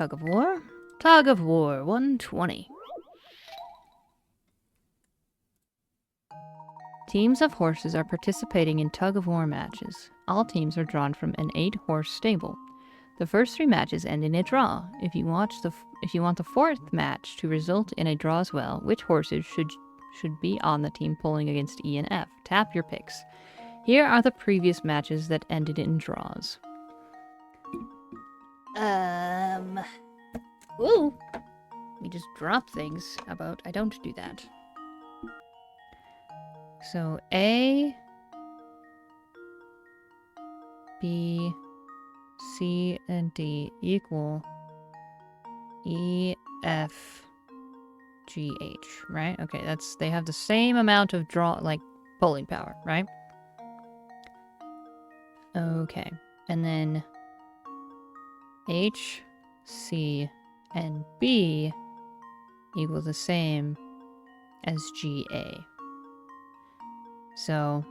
tug of war. Tug of war, 120. Teams of horses are participating in tug-of-war matches. All teams are drawn from an 8-horse stable. The first 3 matches end in a draw. If you want the 4th match to result in a draw as well, which horses should be on the team pulling against E and F? Tap your picks. Here are the previous matches that ended in draws. Ooh. We just drop things about. I don't do that. So A, B, C, and D equal E, F, G, H, right? Okay, they have the same amount of pulling power, right? Okay, and then H, C, and B equal the same as G, A. So,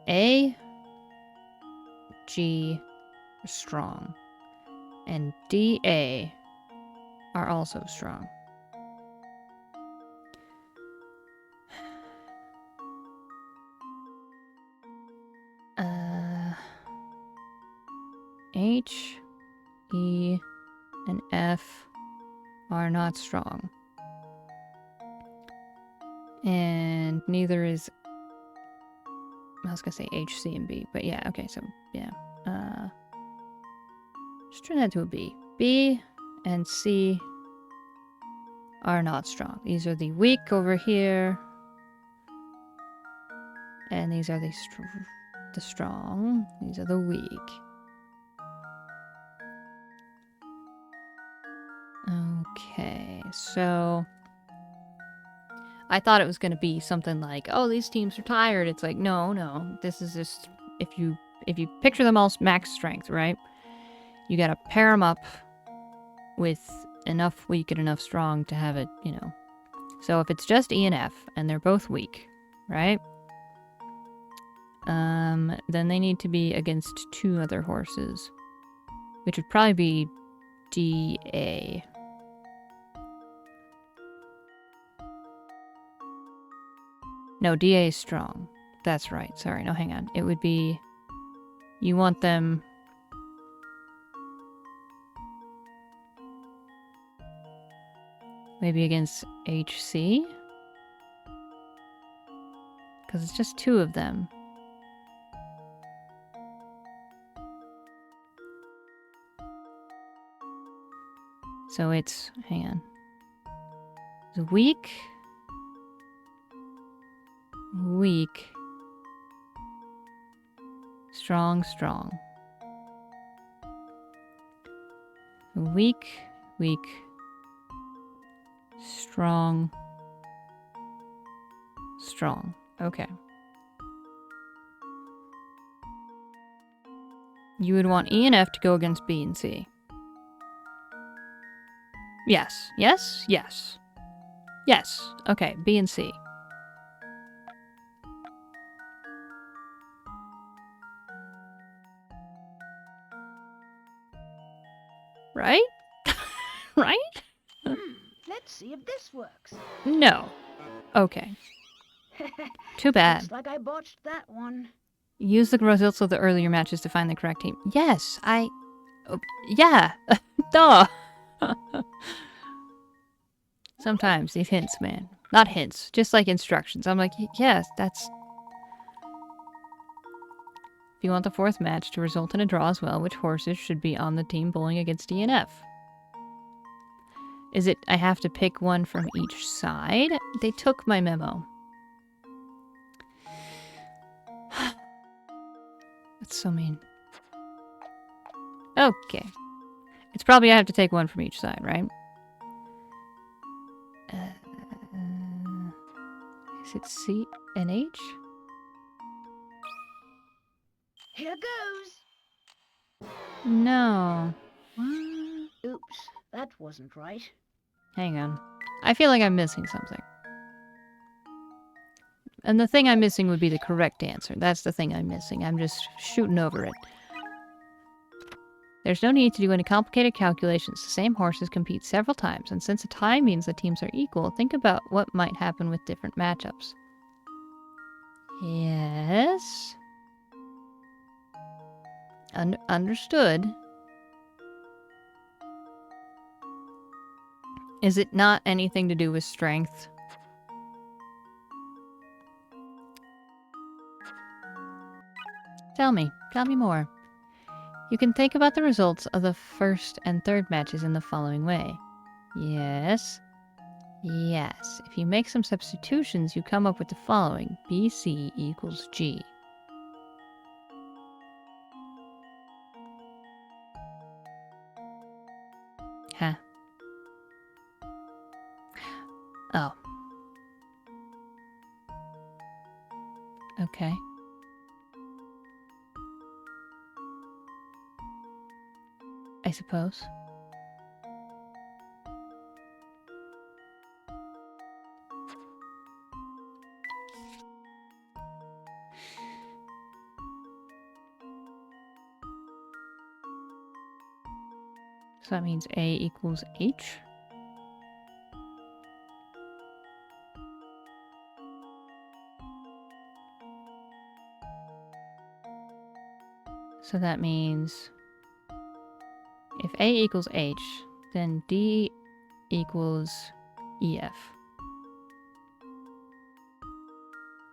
A, G are strong, and D, A are also strong. H, E, and F are not strong. And neither is... I was gonna say H, C, and B, but yeah, okay, so, yeah. Just turn that to a B. B and C are not strong. These are the weak over here. And these are the strong. These are the weak. Okay, so... I thought it was going to be something like, oh, these teams are tired. It's like, no. This is just... If you picture them all max strength, right? You gotta pair them up with enough weak and enough strong to have it, you know. So if it's just E and F, and they're both weak, right? Then they need to be against 2 other horses. Which would probably be D, A. No, DA is strong. That's right. Sorry, no, hang on. It would be... You want them... Maybe against HC? Because it's just 2 of them. So it's... Hang on. It's weak... Weak. Strong. Weak. Strong. Okay. You would want E and F to go against B and C. Yes. Okay, B and C. Right? Right? Let's see if this works. No. Okay. Too bad. Looks like I botched that one. Use the results of the earlier matches to find the correct team. Yes, yeah. Duh. Sometimes these hints, man. Not hints, just like instructions. I'm like, yes, that's... If you want the 4th match to result in a draw as well, which horses should be on the team bowling against D and F? Is it I have to pick one from each side? They took my memo. That's so mean. Okay. It's probably I have to take one from each side, right? Is it C and H? Here goes. No. What? Oops, that wasn't right. Hang on. I feel like I'm missing something. And the thing I'm missing would be the correct answer. That's the thing I'm missing. I'm just shooting over it. There's no need to do any complicated calculations. The same horses compete several times, and since a tie means the teams are equal, think about what might happen with different matchups. Yes. Understood. Is it not anything to do with strength? Tell me more. You can think about the results of the first and third matches in the following way. Yes. Yes. If you make some substitutions, you come up with the following. BC equals G. Huh. Oh. Okay. I suppose. So that means A equals H. So that means if A equals H, then D equals EF.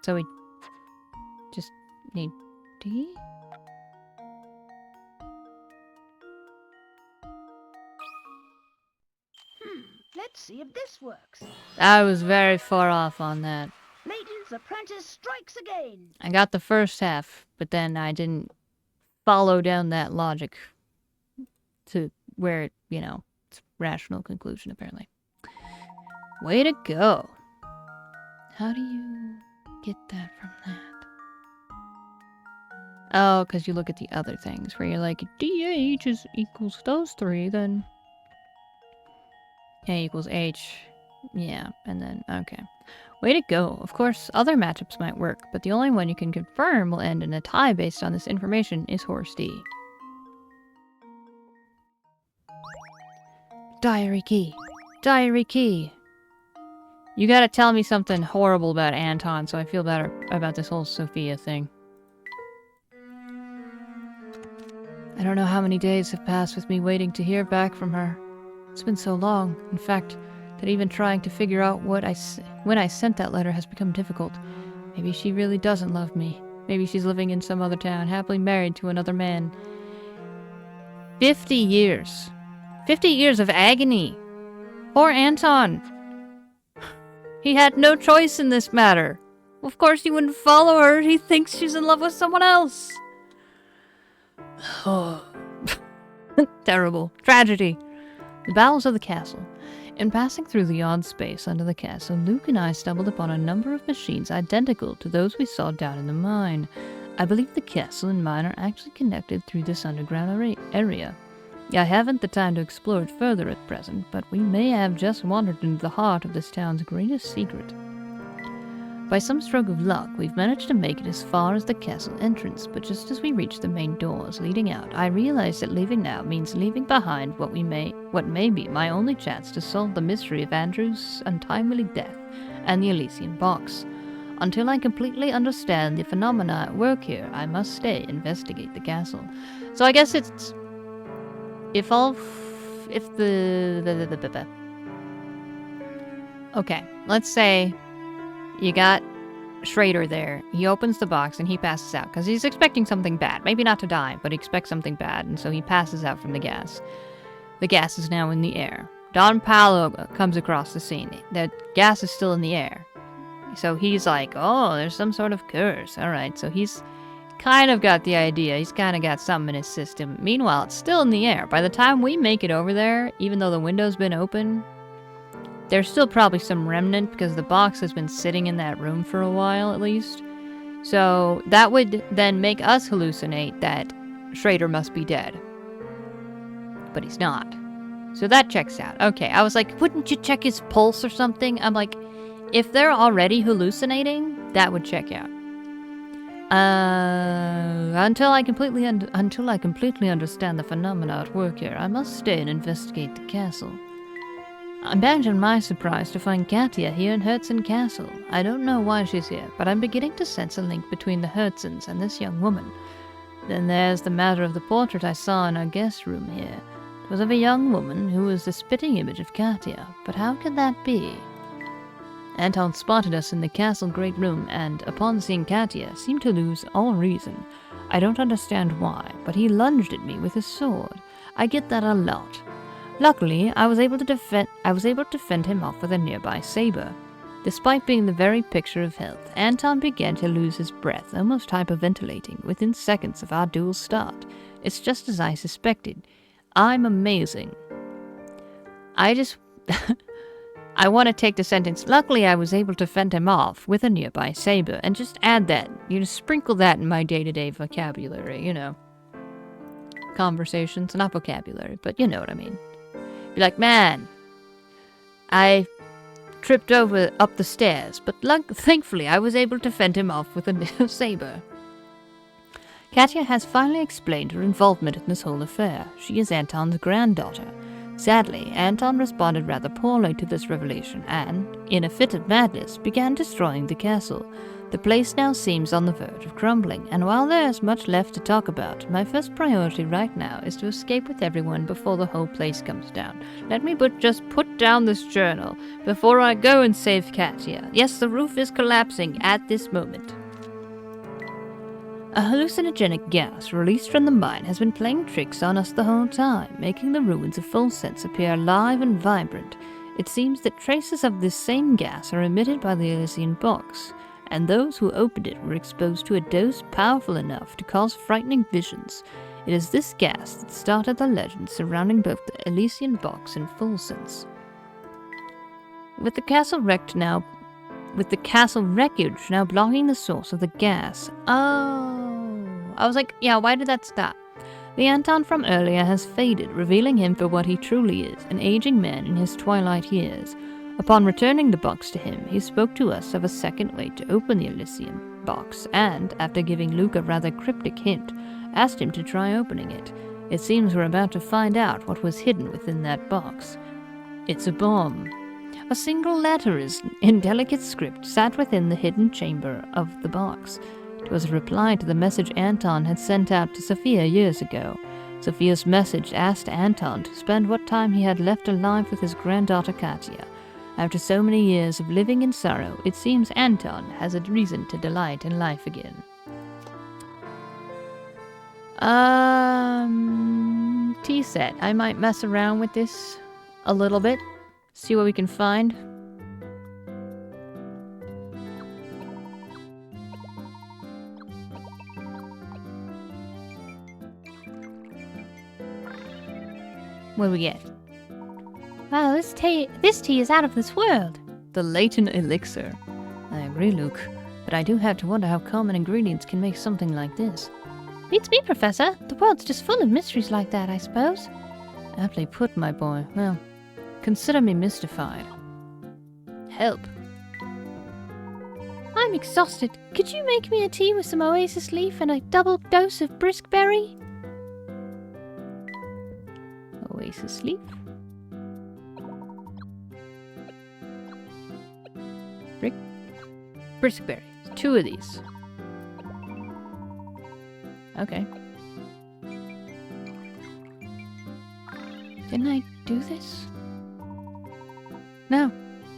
So we just need D? Let's see if this works. I was very far off on that. Layton's apprentice strikes again. I got the first half, but then I didn't follow down that logic to where it, it's a rational conclusion, apparently. Way to go. How do you get that from that? Oh, because you look at the other things, where you're like, DH equals those three, then A equals H. Yeah, and then, okay. Way to go. Of course, other matchups might work, but the only one you can confirm will end in a tie based on this information is horse D. Diary key. Diary key. You gotta tell me something horrible about Anton so I feel better about this whole Sophia thing. I don't know how many days have passed with me waiting to hear back from her. It's been so long, in fact, that even trying to figure out when I sent that letter has become difficult. Maybe she really doesn't love me. Maybe she's living in some other town, happily married to another man. 50 years. 50 years of agony. Poor Anton. He had no choice in this matter. Of course he wouldn't follow her. He thinks she's in love with someone else. Oh. Terrible. Tragedy. The bowels of the castle. In passing through the odd space under the castle, Luke and I stumbled upon a number of machines identical to those we saw down in the mine. I believe the castle and mine are actually connected through this underground area. I haven't the time to explore it further at present, but we may have just wandered into the heart of this town's greatest secret. By some stroke of luck, we've managed to make it as far as the castle entrance, but just as we reach the main doors leading out, I realize that leaving now means leaving behind what may be my only chance to solve the mystery of Andrew's untimely death and the Elysian box. Until I completely understand the phenomena at work here, I must stay investigate the castle. So I guess it's okay, let's say you got Schrader there. He opens the box and he passes out because he's expecting something bad. Maybe not to die, but he expects something bad, and so he passes out from the gas. The gas is now in the air. Don Paolo comes across the scene. The gas is still in the air. So he's like, oh, there's some sort of curse. Alright, so he's kind of got the idea. He's kind of got something in his system. Meanwhile, it's still in the air. By the time we make it over there, even though the window's been open, there's still probably some remnant because the box has been sitting in that room for a while at least. So that would then make us hallucinate that Schrader must be dead. But he's not. So that checks out. Okay, I was like, wouldn't you check his pulse or something? I'm like, if they're already hallucinating, that would check out. Until I completely understand the phenomena at work here, I must stay and investigate the castle. Imagine my surprise to find Katia here in Herzen Castle. I don't know why she's here, but I'm beginning to sense a link between the Herzens and this young woman. Then there's the matter of the portrait I saw in our guest room here. It was of a young woman who was the spitting image of Katia, but how could that be? Anton spotted us in the castle great room and, upon seeing Katia, seemed to lose all reason. I don't understand why, but he lunged at me with his sword. I get that a lot. Luckily, I was able to fend him off with a nearby saber. Despite being the very picture of health, Anton began to lose his breath, almost hyperventilating, within seconds of our duel's start. It's just as I suspected. I'm amazing. I want to take the sentence, luckily I was able to fend him off with a nearby saber, and just add that. Sprinkle that in my day-to-day vocabulary, Conversations, not vocabulary, but you know what I mean. Be like, man, I tripped over up the stairs, but thankfully I was able to fend him off with a saber. Katia has finally explained her involvement in this whole affair. She is Anton's granddaughter. Sadly, Anton responded rather poorly to this revelation and, in a fit of madness, began destroying the castle. The place now seems on the verge of crumbling, and while there is much left to talk about, my first priority right now is to escape with everyone before the whole place comes down. Let me just put down this journal before I go and save Katia. Yes, the roof is collapsing at this moment. A hallucinogenic gas released from the mine has been playing tricks on us the whole time, making the ruins of Full Sense appear alive and vibrant. It seems that traces of this same gas are emitted by the Elysian box, and those who opened it were exposed to a dose powerful enough to cause frightening visions. It is this gas that started the legend surrounding both the Elysian box and Full Sense. With the castle wreckage now blocking the source of the gas. Oh, I was like, yeah, why did that stop? The Anton from earlier has faded, revealing him for what he truly is, an aging man in his twilight years. Upon returning the box to him, he spoke to us of a second way to open the Elysium box, and, after giving Luke a rather cryptic hint, asked him to try opening it. It seems we're about to find out what was hidden within that box. It's a bomb. A single letter in delicate script sat within the hidden chamber of the box. It was a reply to the message Anton had sent out to Sophia years ago. Sophia's message asked Anton to spend what time he had left alive with his granddaughter Katia. After so many years of living in sorrow, it seems Anton has a reason to delight in life again. T set. I might mess around with this a little bit. See what we can find. What do we get? Wow, this tea is out of this world. The Layton elixir. I agree, Luke, but I do have to wonder how common ingredients can make something like this. Beats me, Professor. The world's just full of mysteries like that, I suppose. Aptly put, my boy. Well, consider me mystified. Help. I'm exhausted. Could you make me a tea with some oasis leaf and a double dose of briskberry? Oasis leaf. Briskberry. 2 of these. Okay. Didn't I do this? No.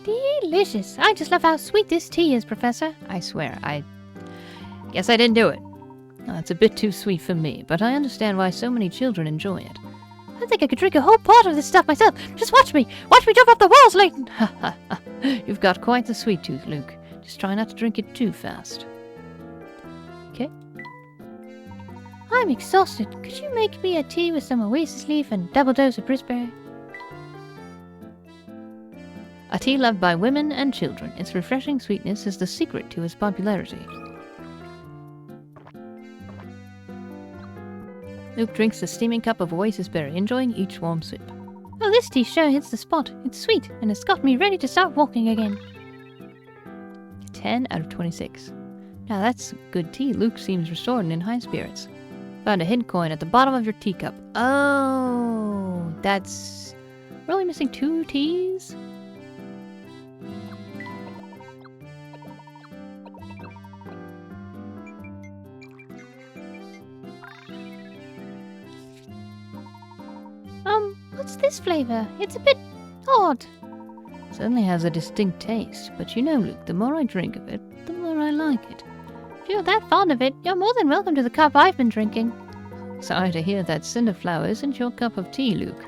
Delicious. I just love how sweet this tea is, Professor. I swear, I guess I didn't do it. It's a bit too sweet for me, but I understand why so many children enjoy it. I think I could drink a whole pot of this stuff myself. Just watch me. Watch me jump off the walls, Layton. You've got quite the sweet tooth, Luke. Just try not to drink it too fast. Okay. I'm exhausted. Could you make me a tea with some oasis leaf and double dose of briskberry? A tea loved by women and children. Its refreshing sweetness is the secret to its popularity. Luke drinks a steaming cup of oasis berry, enjoying each warm sip. Oh, this tea sure hits the spot. It's sweet, and it's got me ready to start walking again. 10 out of 26. Now that's good tea. Luke seems restored and in high spirits. Found a hidden coin at the bottom of your teacup. Oh, that's... We're only missing 2 teas? What's this flavor? It's a bit odd. Certainly has a distinct taste, but you know, Luke, the more I drink of it, the more I like it. If you're that fond of it, you're more than welcome to the cup I've been drinking. Sorry to hear that cinderflower isn't your cup of tea, Luke.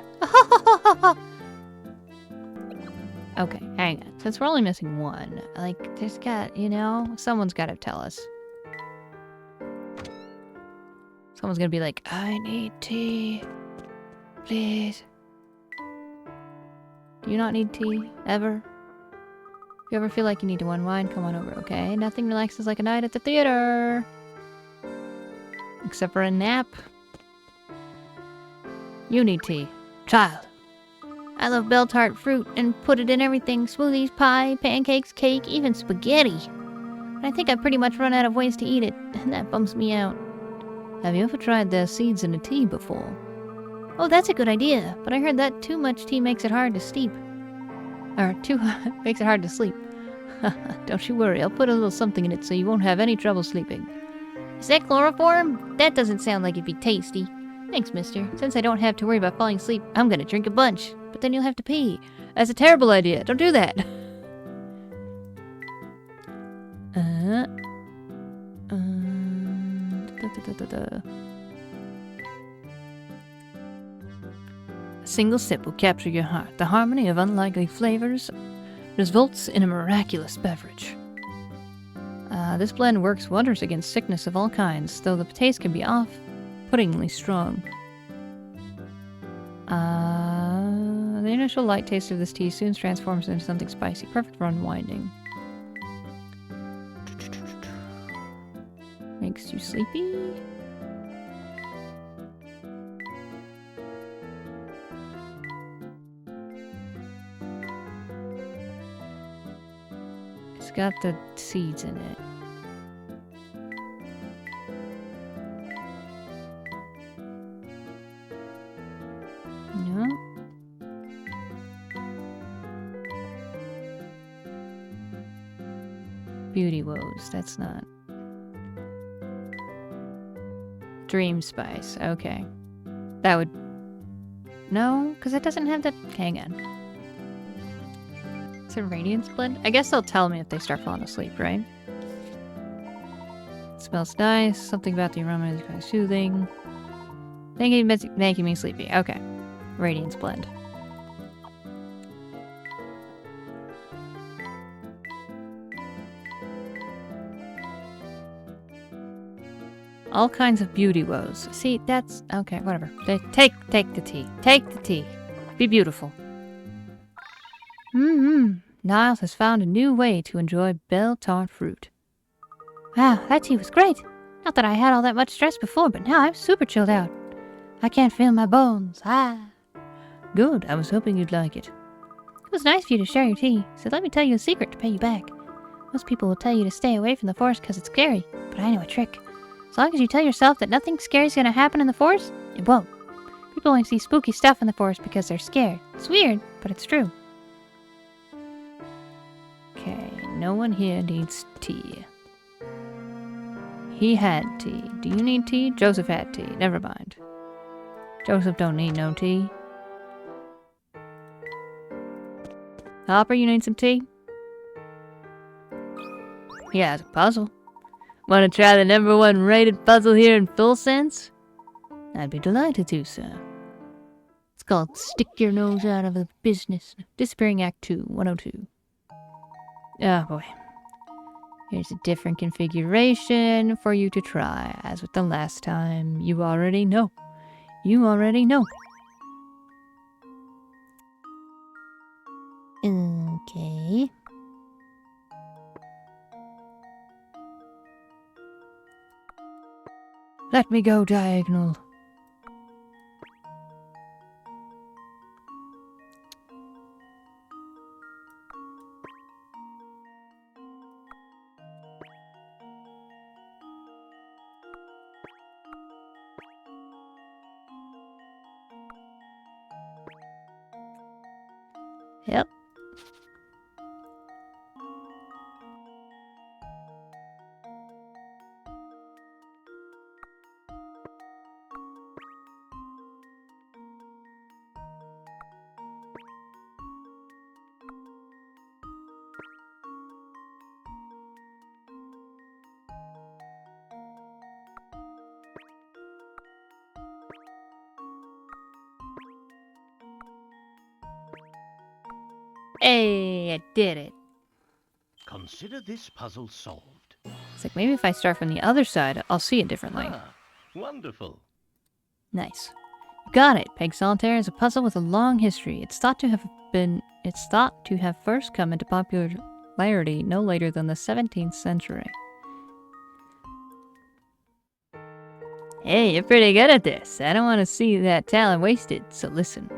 Okay, hang on. Since we're only missing 1, like, there's got, you know, someone's got to tell us. Someone's gonna be like, I need tea. Please. Do you not need tea? Ever? If you ever feel like you need to unwind, come on over, okay? Nothing relaxes like a night at the theater. Except for a nap. You need tea. Child. I love bell tart fruit and put it in everything. Smoothies, pie, pancakes, cake, even spaghetti. But I think I've pretty much run out of ways to eat it, and that bums me out. Have you ever tried the seeds in a tea before? Oh, that's a good idea, but I heard that too much tea makes it hard to sleep. Makes it hard to sleep. Don't you worry, I'll put a little something in it so you won't have any trouble sleeping. Is that chloroform? That doesn't sound like it'd be tasty. Thanks, mister. Since I don't have to worry about falling asleep, I'm gonna drink a bunch. But then you'll have to pee. That's a terrible idea. Don't do that. A single sip will capture your heart. The harmony of unlikely flavors results in a miraculous beverage. This blend works wonders against sickness of all kinds, though the taste can be off-puttingly strong. The initial light taste of this tea soon transforms into something spicy, perfect for unwinding. Makes you sleepy? It's got the seeds in it. No? Beauty woes, that's not. Dream spice, okay. That would... No, because it doesn't have the... Hang on. It's a radiance blend? I guess they'll tell me if they start falling asleep, right? It smells nice. Something about the aroma is kind of soothing. Making me sleepy. Okay. Radiance blend. All kinds of beauty woes. See, that's... Okay, whatever. Take the tea. Take the tea. Be beautiful. Niles has found a new way to enjoy bell tart fruit. Wow, that tea was great. Not that I had all that much stress before, but now I'm super chilled out. I can't feel my bones. Good. I was hoping you'd like it. It was nice of you to share your tea, so let me tell you a secret to pay you back. Most people will tell you to stay away from the forest because it's scary, but I know a trick. As long as you tell yourself that nothing scary is going to happen in the forest, it won't. People only see spooky stuff in the forest because they're scared. It's weird, but it's true. Okay, no one here needs tea. He had tea. Do you need tea? Joseph had tea. Never mind. Joseph don't need no tea. Hopper, you need some tea? He has a puzzle. Want to try the #1 rated puzzle here in Full Sense? I'd be delighted to, sir. It's called Stick Your Nose Out of the Business. Disappearing Act 2, 102. Oh boy. Here's a different configuration for you to try. As with the last time, you already know. You already know. Okay. Let me go diagonal. Hey, I did it. Consider this puzzle solved. It's like maybe if I start from the other side, I'll see it differently. Ah, wonderful. Nice. Got it. Peg Solitaire is a puzzle with a long history. It's thought to have first come into popularity no later than the 17th century. Hey, you're pretty good at this. I don't want to see that talent wasted, so listen.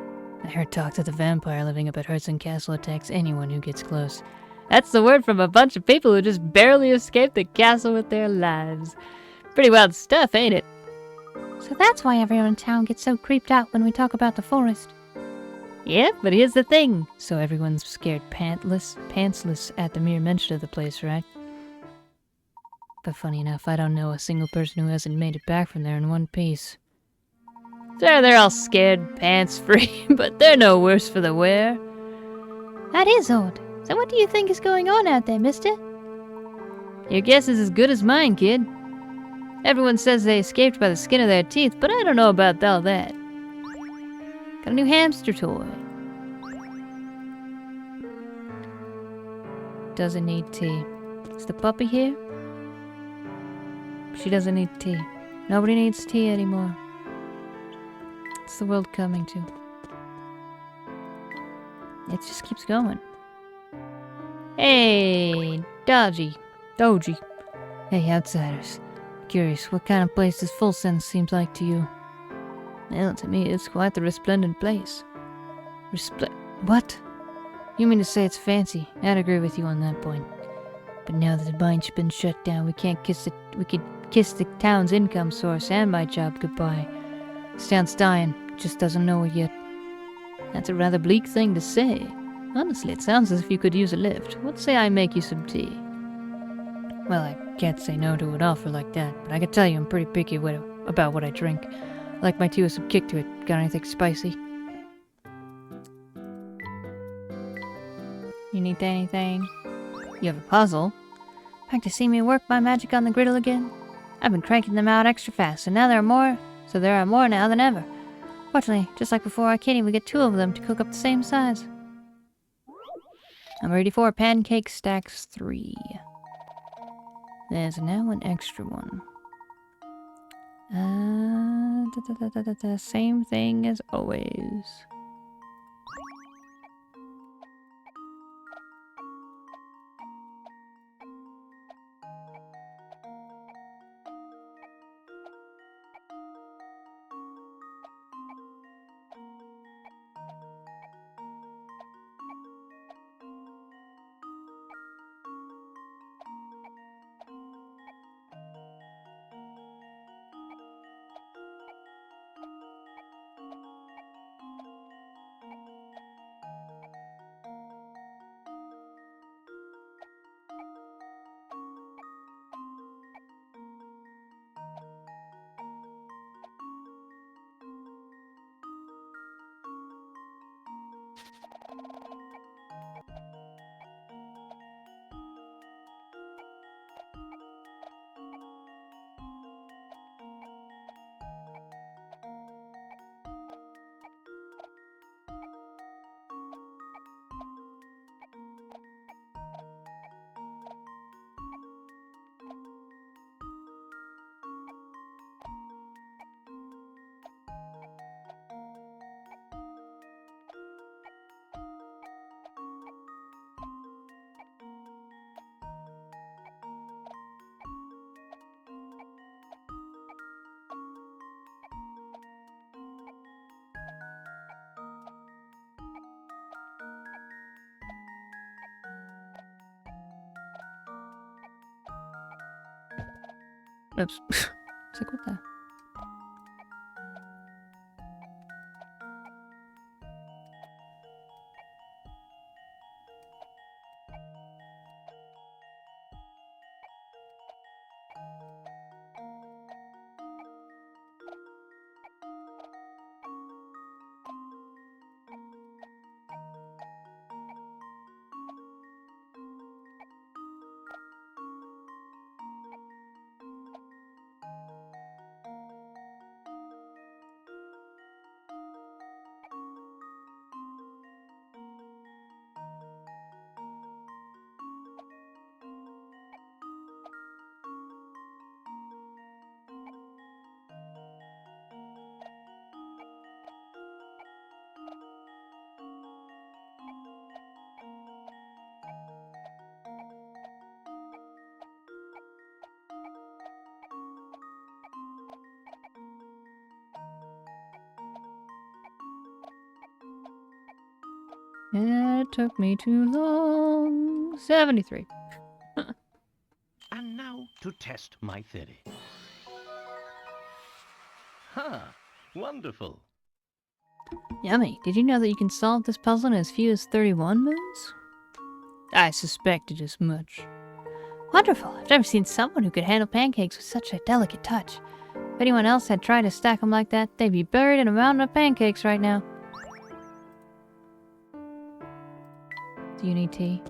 I heard talk that the vampire living up at Hudson Castle attacks anyone who gets close. That's the word from a bunch of people who just barely escaped the castle with their lives. Pretty wild stuff, ain't it? So that's why everyone in town gets so creeped out when we talk about the forest. Yeah, but here's the thing. So everyone's scared pantsless at the mere mention of the place, right? But funny enough, I don't know a single person who hasn't made it back from there in one piece. Sure, they're all scared, pants-free, but they're no worse for the wear. That is odd. So what do you think is going on out there, mister? Your guess is as good as mine, kid. Everyone says they escaped by the skin of their teeth, but I don't know about all that. Got a new hamster toy. Doesn't need tea. Is the puppy here? She doesn't need tea. Nobody needs tea anymore. What's the world coming to? It just keeps going. Hey, Doji. Hey, outsiders. Curious, what kind of place this Full Sense seems like to you? Well, to me, it's quite the resplendent place. What? You mean to say it's fancy? I'd agree with you on that point. But now that the mine's been shut down, we could kiss the town's income source and my job goodbye. This town's dying, just doesn't know it yet. That's a rather bleak thing to say. Honestly, it sounds as if you could use a lift. What say I make you some tea? Well, I can't say no to an offer like that, but I can tell you I'm pretty picky about what I drink. I like my tea with some kick to it. Got anything spicy? You need anything? You have a puzzle? Back to see me work my magic on the griddle again? I've been cranking them out extra fast, and now there are more now than ever. Fortunately, just like before our kitty, we get 2 of them to cook up the same size. I'm ready for pancake stacks 3. There's now an extra one. Same thing as always. Oops. It's like, what the? It took me too long. 73. And now to test my theory. Ha! Wonderful. Yummy. Did you know that you can solve this puzzle in as few as 31 moves? I suspected as much. Wonderful. I've never seen someone who could handle pancakes with such a delicate touch. If anyone else had tried to stack them like that, they'd be buried in a mountain of pancakes right now. Do you need tea?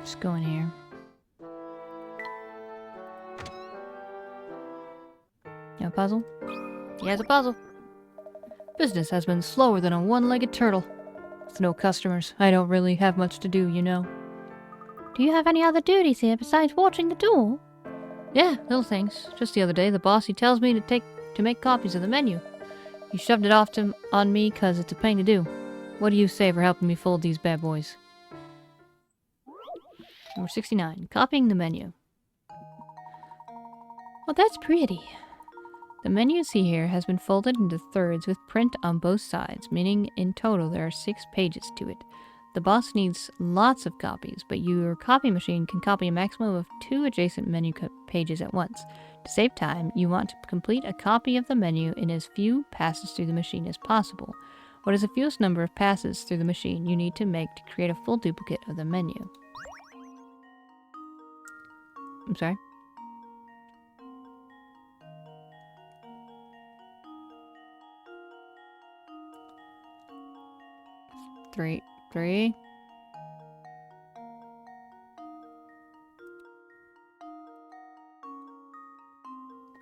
Just go in here. You have a puzzle? He has a puzzle. Business has been slower than a one-legged turtle. With no customers, I don't really have much to do, you know. Do you have any other duties here besides watching the duel? Yeah, little things. Just the other day, the boss, he tells me to make copies of the menu. He shoved it off on me because it's a pain to do. What do you say for helping me fold these bad boys? Number 69. Copying the menu. Well, that's pretty. The menu you see here has been folded into thirds with print on both sides, meaning in total there are 6 pages to it. The boss needs lots of copies, but your copy machine can copy a maximum of 2 adjacent menu pages at once. To save time, you want to complete a copy of the menu in as few passes through the machine as possible. What is the fewest number of passes through the machine you need to make to create a full duplicate of the menu? I'm sorry? Three.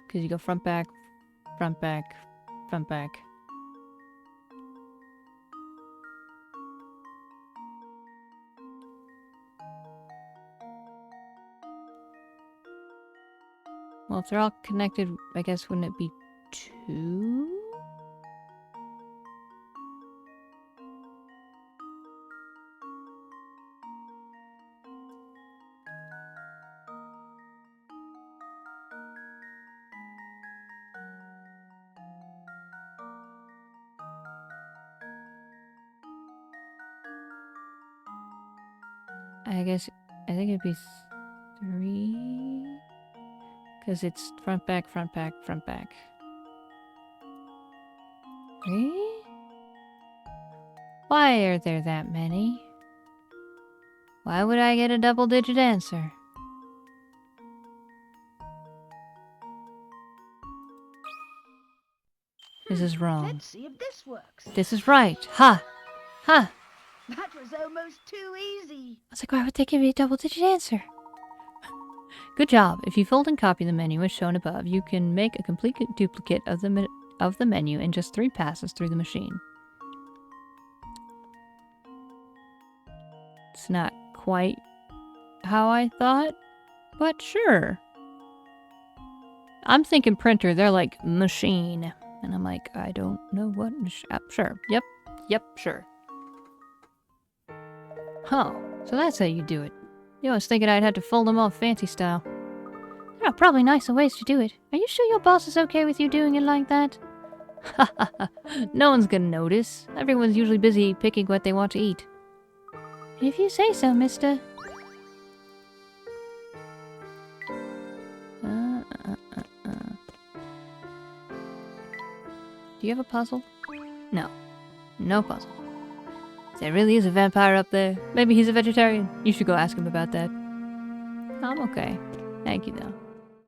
Because you go front, back, front, back, front, back. Well, if they're all connected, I guess wouldn't it be 2? I think it'd be 3. Because it's front, back, front, back, front, back. 3? Why are there that many? Why would I get a double-digit answer? This is wrong. Let's see if this works. This is right. Ha! Ha! That was almost too easy. I was like, why would they give me a double-digit answer? Good job. If you fold and copy the menu as shown above, you can make a complete duplicate of the menu in just 3 passes through the machine. It's not quite how I thought, but sure. I'm thinking printer, they're like machine. And I'm like, I don't know what sure. Yep, sure. Huh, so that's how you do it. I was thinking I'd have to fold them all fancy style. There are probably nicer ways to do it. Are you sure your boss is okay with you doing it like that? No one's gonna notice. Everyone's usually busy picking what they want to eat. If you say so, mister. Do you have a puzzle? No. No puzzle. There really is a vampire up there. Maybe he's a vegetarian. You should go ask him about that. I'm okay. Thank you, though.